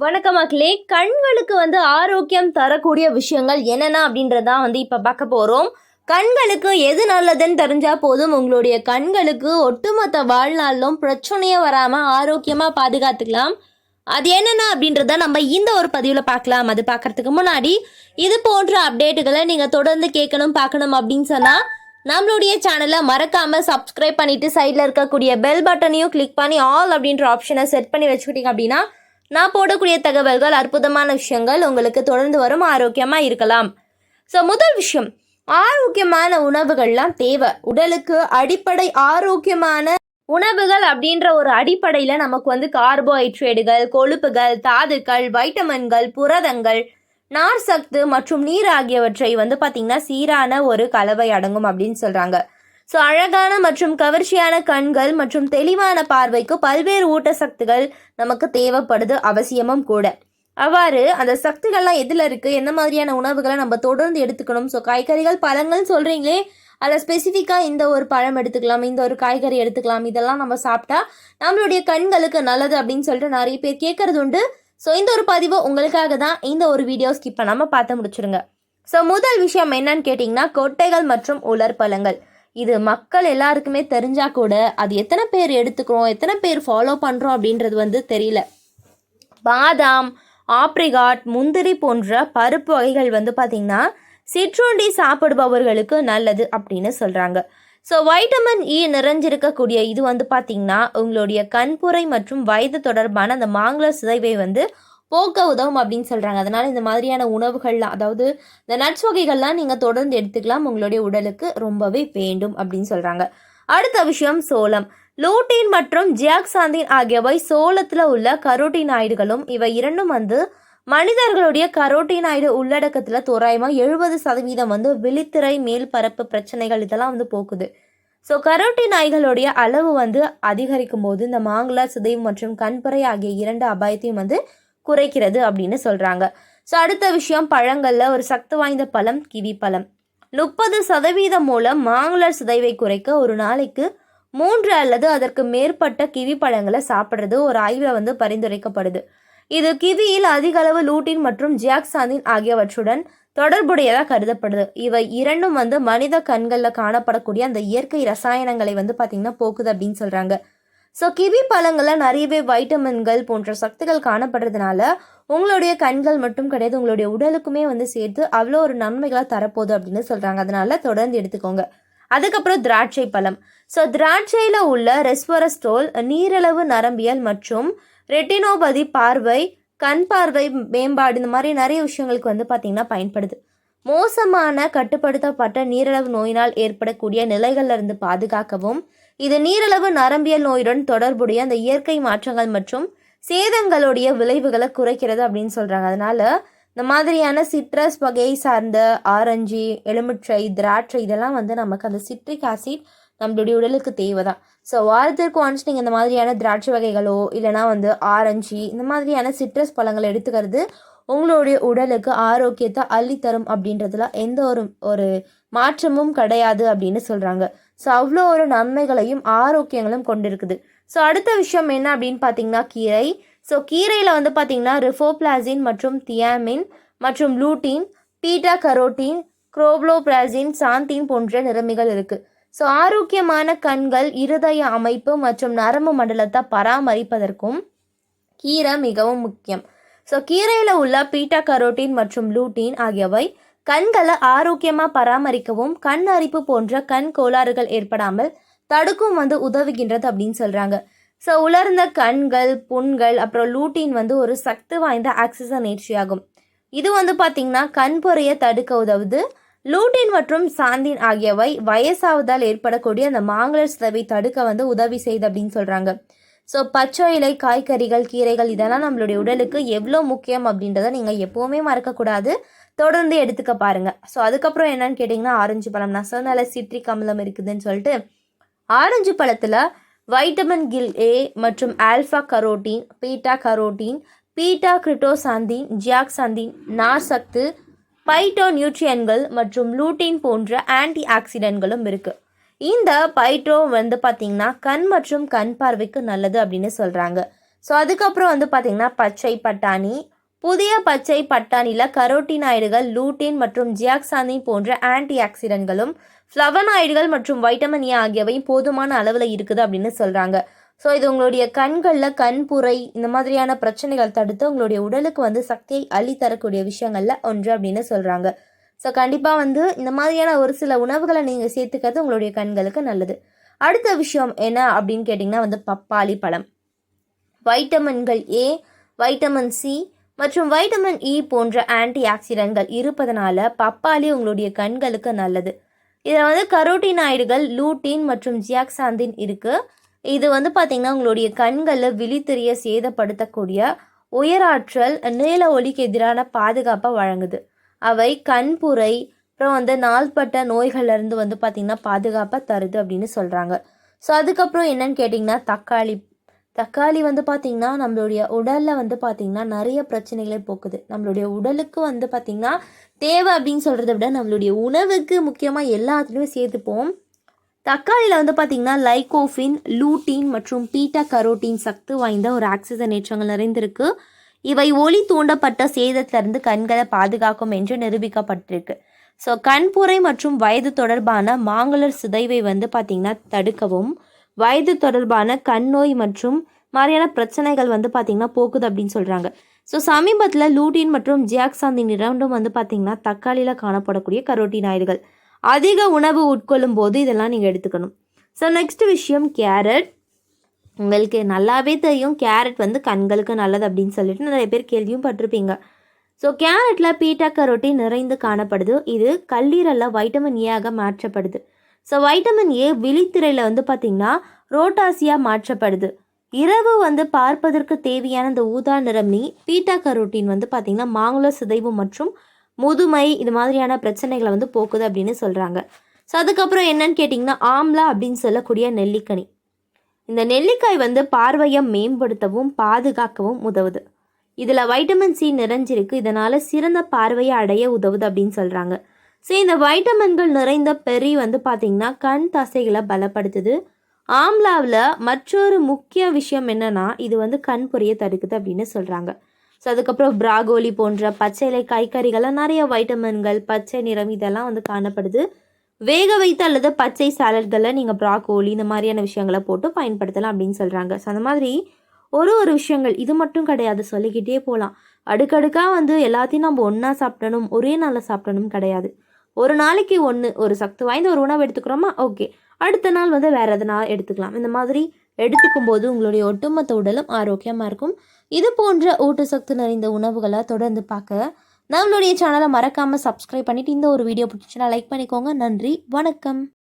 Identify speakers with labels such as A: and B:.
A: வணக்கம் மக்களே. கண்களுக்கு ஆரோக்கியம் தரக்கூடிய விஷயங்கள் என்னென்ன அப்படின்றதான் இப்போ பார்க்க போகிறோம். கண்களுக்கு எது நல்லதுன்னு தெரிஞ்சால் போதும், உங்களுடைய கண்களுக்கு ஒட்டுமொத்த வாழ்நாளிலும் பிரச்சனையே வராமல் ஆரோக்கியமாக பாதுகாத்துக்கலாம். அது என்னென்ன அப்படின்றத நம்ம இந்த ஒரு பதிவில் பார்க்கலாம். அது பார்க்கறதுக்கு முன்னாடி இது போன்ற அப்டேட்டுகளை நீங்கள் தொடர்ந்து கேட்கணும் பார்க்கணும் அப்படின்னு சொன்னால் நம்மளுடைய சேனலை மறக்காமல் சப்ஸ்கிரைப் பண்ணிவிட்டு சைடில் இருக்கக்கூடிய பெல் பட்டனையும் கிளிக் பண்ணி ஆல் அப்படின்ற ஆப்ஷனை செட் பண்ணி வச்சுக்கிட்டீங்க அப்படின்னா நான் போடக்கூடிய தகவல்கள், அற்புதமான விஷயங்கள் உங்களுக்கு தொடர்ந்து வரும், ஆரோக்கியமாக இருக்கலாம். ஸோ முதல் விஷயம், ஆரோக்கியமான உணவுகள்லாம் தேவை. உடலுக்கு அடிப்படை ஆரோக்கியமான உணவுகள் அப்படின்ற ஒரு அடிப்படையில் நமக்கு கார்போஹைட்ரேட்டுகள், கொழுப்புகள், தாதுக்கள், வைட்டமின்கள், புரதங்கள், நார் சத்து மற்றும் நீர் ஆகியவற்றை பார்த்திங்கன்னா சீரான ஒரு கலவை அடங்கும் அப்படின்னு சொல்கிறாங்க. ஸோ அழகான மற்றும் கவர்ச்சியான கண்கள் மற்றும் தெளிவான பார்வைக்கு பல்வேறு ஊட்டச்சத்துகள் நமக்கு தேவைப்படுது, அவசியமும் கூட. அவ்வாறு அந்த சக்திகள்லாம் எதில் இருக்குது, என்ன மாதிரியான உணவுகளை நம்ம தொடர்ந்து எடுத்துக்கணும். ஸோ காய்கறிகள், பழங்கள் சொல்கிறீங்களே, அதில் ஸ்பெசிஃபிக்காக இந்த ஒரு பழம் எடுத்துக்கலாம், இந்த ஒரு காய்கறி எடுத்துக்கலாம், இதெல்லாம் நம்ம சாப்பிட்டா நம்மளுடைய கண்களுக்கு நல்லது அப்படின்னு சொல்லிட்டு நிறைய பேர் கேட்குறது உண்டு. ஸோ இந்த ஒரு பதிவு உங்களுக்காக தான். இந்த ஒரு வீடியோ ஸ்கிப் பண்ணாமல் பார்த்து முடிச்சுருங்க. ஸோ முதல் விஷயம் என்னன்னு கேட்டிங்கன்னா, கொட்டைகள் மற்றும் உலர்பழங்கள். இது மக்கள் எல்லாருக்குமே தெரிஞ்சால் கூட அது எத்தனை பேர் எடுத்துக்கிறோம், எத்தனை பேர் ஃபாலோ பண்ணுறோம் அப்படின்றது தெரியல. பாதாம், ஆப்ரிகாட், முந்திரி போன்ற பருப்பு வகைகள் பார்த்திங்கன்னா சிற்றுண்டி சாப்பிடுபவர்களுக்கு நல்லது அப்படின்னு சொல்கிறாங்க. ஸோ வைட்டமின் இ நிறைஞ்சிருக்கக்கூடிய இது பார்த்திங்கன்னா உங்களுடைய கண்புரை மற்றும் வயது தொடர்பான அந்த மாங்கல சிதைவை போக்க உதவும் அப்படின்னு சொல்கிறாங்க. அதனால் இந்த மாதிரியான உணவுகள்லாம், அதாவது இந்த நட்ஸ் வகைகள்லாம் நீங்கள் தொடர்ந்து எடுத்துக்கலாம், உங்களுடைய உடலுக்கு ரொம்பவே வேண்டும் அப்படின்னு சொல்கிறாங்க. அடுத்த விஷயம், சோளம். லூட்டின் மற்றும் ஜியாக்சாந்தின் ஆகியவை சோளத்தில் உள்ள கரோட்டினாய்டுகளும். இவை இரண்டும் மனிதர்களுடைய கரோட்டினாய்டு உள்ளடக்கத்தில் தோராயமாக 70% விழித்திரை மேல் பரப்பு பிரச்சனைகள் இதெல்லாம் போக்குது. ஸோ கரோட்டினாய்களுடைய அளவு அதிகரிக்கும் போது இந்த மாங்குலர் சிதைவு மற்றும் கண்புரை ஆகிய இரண்டு அபாயத்தையும் குறைக்கிறது அப்படின்னு சொல்கிறாங்க. ஸோ அடுத்த விஷயம், பழங்களில் ஒரு சக்தி வாய்ந்த பழம் கிவி பழம். 30% மூலம் மாங்குலர் சிதைவை குறைக்க ஒரு நாளைக்கு 3 அல்லது அதற்கு மேற்பட்ட கிவி பழங்களை சாப்பிட்றது ஒரு ஆய்வில் பரிந்துரைக்கப்படுது. இது கிவியில் அதிக அளவு லூட்டின் மற்றும் ஜியாக்சாந்தின் ஆகியவற்றுடன் தொடர்புடையதாக கருதப்படுது. இவை இரண்டும் மனித கண்களில் காணப்படக்கூடிய அந்த இயற்கை ரசாயனங்களை பார்த்திங்கன்னா போக்குது அப்படின்னு சொல்கிறாங்க. ஸோ கிவி பழங்களில் நிறையவே வைட்டமின்கள் போன்ற சக்திகள் காணப்படுறதுனால உங்களுடைய கண்கள் மட்டும் கிடையாது, உங்களுடைய உடலுக்குமே சேர்த்து அவ்வளோ ஒரு நன்மைகளாக தரப்போகுது அப்படின்னு சொல்கிறாங்க. அதனால தொடர்ந்து எடுத்துக்கோங்க. அதுக்கப்புறம் திராட்சை பழம். ஸோ திராட்சையில் உள்ள ரெஸ்வரஸ்டோல் நீரிழிவு நரம்பியல் மற்றும் ரெட்டினோபதி, பார்வை, கண் பார்வை மேம்பாடு, இந்த மாதிரி நிறைய விஷயங்களுக்கு பார்த்திங்கன்னா பயன்படுது. மோசமான கட்டுப்படுத்தப்பட்ட நீரிழிவு நோயினால் ஏற்படக்கூடிய நிலைகளிலிருந்து பாதுகாக்கவும், இது நீரிழிவு நரம்பியல் நோயுடன் தொடர்புடைய அந்த இயற்கை மாற்றங்கள் மற்றும் சேதங்களுடைய விளைவுகளை குறைக்கிறது அப்படின்னு சொல்கிறாங்க. அதனால் இந்த மாதிரியான சிட்ரஸ் வகையை சார்ந்த ஆரஞ்சு, எலுமிச்சை, திராட்சை இதெல்லாம் நமக்கு அந்த சிட்ரிக் ஆசிட் நம்மளுடைய உடலுக்கு தேவை தான். ஸோ வாரத்திற்கு ஒன்ஸ் நீங்கள் இந்த மாதிரியான திராட்சை வகைகளோ இல்லைனா ஆரஞ்சு இந்த மாதிரியான சிட்ரஸ் பழங்களை எடுத்துக்கிறது உங்களுடைய உடலுக்கு ஆரோக்கியத்தை அள்ளித்தரும் அப்படின்றதுல எந்த ஒரு மாற்றமும் கிடையாது அப்படின்னு சொல்கிறாங்க. ஸோ அவ்வளோ ஒரு நன்மைகளையும் ஆரோக்கியங்களும் கொண்டிருக்குது. ஸோ அடுத்த விஷயம் என்ன அப்படின்னு பார்த்தீங்கன்னா, கீரை. ஸோ கீரையில் பார்த்தீங்கன்னா ரிஃபோப்ளாசின் மற்றும் தியாமின் மற்றும் லூட்டின், பீட்டா கரோட்டின், குரோப்ளோபிளாசின், சாந்தின் போன்ற நிறமிகள் இருக்குது. ஸோ ஆரோக்கியமான கண்கள், இருதய அமைப்பு மற்றும் நரம்பு மண்டலத்தை பராமரிப்பதற்கும் கீரை மிகவும் முக்கியம். ஸோ கீரையில் உள்ள பீட்டா கரோட்டின் மற்றும் லூட்டின் ஆகியவை கண்களை ஆரோக்கியமாக பராமரிக்கவும் கண் அரிப்பு போன்ற கண் கோளாறுகள் ஏற்படாமல் தடுக்கும் உதவுகின்றது அப்படின்னு சொல்கிறாங்க. ஸோ உலர்ந்த கண்கள், புண்கள், அப்புறம் லூட்டின் ஒரு சக்தி வாய்ந்த ஆக்சிஜனேற்றியாகும். இது பார்த்திங்கன்னா கண்புரையை தடுக்க உதவுது. லூட்டின் மற்றும் சாந்தின் ஆகியவை வயசாவதால் ஏற்படக்கூடிய அந்த மாங்கலர் சிதைவை தடுக்க உதவி செய்யுது அப்படின்னு சொல்கிறாங்க. ஸோ பச்சை இலை, காய்கறிகள், கீரைகள் இதெல்லாம் நம்மளுடைய உடலுக்கு எவ்வளோ முக்கியம் அப்படின்றத நீங்கள் எப்போவுமே மறக்கக்கூடாது, தொடர்ந்து எடுத்துக்க பாருங்கள். ஸோ அதுக்கப்புறம் என்னன்னு கேட்டிங்கன்னா, ஆரஞ்சு பழம். நான் சொன்னால சிட்ரிக் அமிலம் இருக்குதுன்னு சொல்லிட்டு, ஆரஞ்சு பழத்தில் வைட்டமின் ஏ மற்றும் alpha carotene, beta carotene, beta cryptoxanthin, zeaxanthin, நார் சத்து, பைட்டோ நியூட்ரியன்கள் மற்றும் லூட்டின் போன்ற ஆன்டி ஆக்சிடென்ட்களும் இருக்குது. இந்த பைட்ரோ பார்த்திங்கன்னா கண் மற்றும் கண் பார்வைக்கு நல்லது அப்படின்னு சொல்கிறாங்க. ஸோ அதுக்கப்புறம் வந்து பார்த்திங்கன்னா பச்சை பட்டாணி. புதிய பச்சை பட்டாணியில் கரோட்டினாய்டுகள், லூட்டின் மற்றும் ஜியாக்சாந்தின் போன்ற ஆன்டி ஆக்சிடென்ட்களும் ஃப்ளவனாய்டுகள் மற்றும் வைட்டமின் ஏ ஆகியவையும் போதுமான அளவில் இருக்குது அப்படின்னு சொல்கிறாங்க. ஸோ இது உங்களுடைய கண்களில் கண்புரை இந்த மாதிரியான பிரச்சனைகள் தடுத்து உங்களுடைய உடலுக்கு வந்து சக்தியை அள்ளித்தரக்கூடிய விஷயங்களில் ஒன்று அப்படின்னு சொல்கிறாங்க. ஸோ கண்டிப்பாக வந்து இந்த மாதிரியான ஒரு சில உணவுகளை நீங்கள் சேர்த்துக்கிறது உங்களுடைய கண்களுக்கு நல்லது. அடுத்த விஷயம் என்ன அப்படின்னு கேட்டிங்கன்னா வந்து பப்பாளி பழம். வைட்டமின்கள் ஏ, வைட்டமின் சி மற்றும் வைட்டமின் இ போன்ற ஆன்டி ஆக்சிடென்ட்கள் இருப்பதனால பப்பாளி உங்களுடைய கண்களுக்கு நல்லது. இதில் வந்து கரோட்டினாய்டுகள், லூட்டின் மற்றும் ஜியாக்சாந்தின் இருக்குது. இது வந்து பார்த்திங்கன்னா உங்களுடைய கண்களில் விழித்திரையை சேதப்படுத்தக்கூடிய உயராற்றல், நீல ஒளிக்கு எதிரான பாதுகாப்பை வழங்குது. அவை கண்புரை அப்புறம் வந்து நாள்பட்ட நோய்கள்லேருந்து வந்து பார்த்திங்கன்னா பாதுகாப்பாக தருது அப்படின்னு சொல்கிறாங்க. ஸோ அதுக்கப்புறம் என்னன்னு கேட்டிங்கன்னா தக்காளி வந்து பார்த்திங்கன்னா நம்மளுடைய உடலில் வந்து பார்த்திங்கன்னா நிறைய பிரச்சனைகளை போக்குது. நம்மளுடைய உடலுக்கு வந்து பார்த்திங்கன்னா தேவை அப்படின்னு சொல்கிறத விட நம்மளுடைய உணவுக்கு முக்கியமாக எல்லாத்துலேயுமே சேர்த்துப்போம். தக்காளியில் வந்து பார்த்திங்கன்னா லைகோஃபின், லூட்டின் மற்றும் பீட்டா கரோட்டின் சக்தி வாய்ந்த ஒரு ஆக்சிஜனேற்றங்கள் நிறைந்திருக்கு. இவை ஒளி தூண்டப்பட்ட சேதத்திலிருந்து கண்களை பாதுகாக்கும் என்று நிரூபிக்கப்பட்டிருக்கு. ஸோ கண்புரை மற்றும் வயது தொடர்பான மாங்குலர் சிதைவை வந்து பார்த்திங்கன்னா தடுக்கவும், வயது தொடர்பான கண் நோய் மற்றும் மாதிரியான பிரச்சனைகள் வந்து பார்த்திங்கன்னா போக்குது அப்படின்னு சொல்கிறாங்க. ஸோ சமீபத்தில் லூட்டின் மற்றும் ஜியாக்சாந்தின் இரண்டும் வந்து பார்த்திங்கன்னா தக்காளியில் காணப்படக்கூடிய கரோட்டினாய்டுகள். அதிக உணவு உட்கொள்ளும் போது இதெல்லாம் நீங்கள் எடுத்துக்கணும். ஸோ நெக்ஸ்ட் விஷயம் கேரட். உங்களுக்கு நல்லாவே தெரியும் கேரட் வந்து கண்களுக்கு நல்லது அப்படின்னு சொல்லிட்டு நிறைய பேர் கேள்வியும் பட்டிருப்பீங்க. ஸோ கேரட்டில் பீட்டா கரோட்டின் நிறைந்து காணப்படுது. இது கல்லீரலில் வைட்டமின் ஏஆக மாற்றப்படுது. ஸோ வைட்டமின் ஏ விழித்திரையில் வந்து பார்த்திங்கன்னா ரோட்டாசியாக மாற்றப்படுது. இரவு வந்து பார்ப்பதற்கு தேவையான இந்த ஊதா நிறமி பீட்டா கரோட்டின் வந்து பார்த்திங்கன்னா மாங்குலர் சிதைவு மற்றும் முதுமை இது மாதிரியான பிரச்சனைகளை வந்து போக்குது அப்படின்னு சொல்கிறாங்க. ஸோ அதுக்கப்புறம் என்னன்னு கேட்டிங்கன்னா ஆம்லா அப்படின்னு சொல்லக்கூடிய நெல்லிக்கனி. இந்த நெல்லிக்காய் வந்து பார்வையை மேம்படுத்தவும் பாதுகாக்கவும் உதவுது. இதில் வைட்டமின் சி நிறைஞ்சிருக்கு. இதனால் சிறந்த பார்வையை அடைய உதவுது அப்படின்னு சொல்கிறாங்க. ஸோ இந்த வைட்டமின்கள் நிறைந்த பெரி வந்து பார்த்திங்கன்னா கண் தசைகளை பலப்படுத்துது. ஆம்லாவில் மற்றொரு முக்கிய விஷயம் என்னென்னா இது வந்து கண் பொரிய தடுக்குது அப்படின்னு சொல்கிறாங்க. ஸோ அதுக்கப்புறம் பிராகோலி போன்ற பச்சை காய்கறிகளில் நிறைய வைட்டமின்கள், பச்சை நிறம் இதெல்லாம் வந்து காணப்படுது. வேக வைத்த அல்லது பச்சை சாலட்களில் நீங்கள் ப்ராகோலி இந்த மாதிரியான விஷயங்களை போட்டு பயன்படுத்தலாம் அப்படின்னு சொல்கிறாங்க. ஸோ அந்த மாதிரி ஒரு விஷயங்கள் இது மட்டும் கிடையாது, சொல்லிக்கிட்டே போகலாம். அடுக்கடுக்காக வந்து எல்லாத்தையும் நம்ம ஒன்றா சாப்பிடணும், ஒரே நாளில் சாப்பிடணும் கிடையாது. ஒரு நாளைக்கு ஒரு சக்தி வாய்ந்த ஒரு உணவு எடுத்துக்கிறோமா, ஓகே, அடுத்த நாள் வந்து வேறு எதனா எடுத்துக்கலாம். இந்த மாதிரி எடுத்துக்கும் போது உங்களுடைய ஒட்டுமொத்த உடலும் ஆரோக்கியமாக இருக்கும். இது போன்ற ஊட்டச்சத்து நிறைந்த உணவுகளை தொடர்ந்து பார்க்க நம்மளுடைய சேனலை மறக்காமல் சப்ஸ்கிரைப் பண்ணிவிட்டு இந்த ஒரு வீடியோ பிடிச்சிச்சுன்னா லைக் பண்ணிக்கோங்க. நன்றி, வணக்கம்.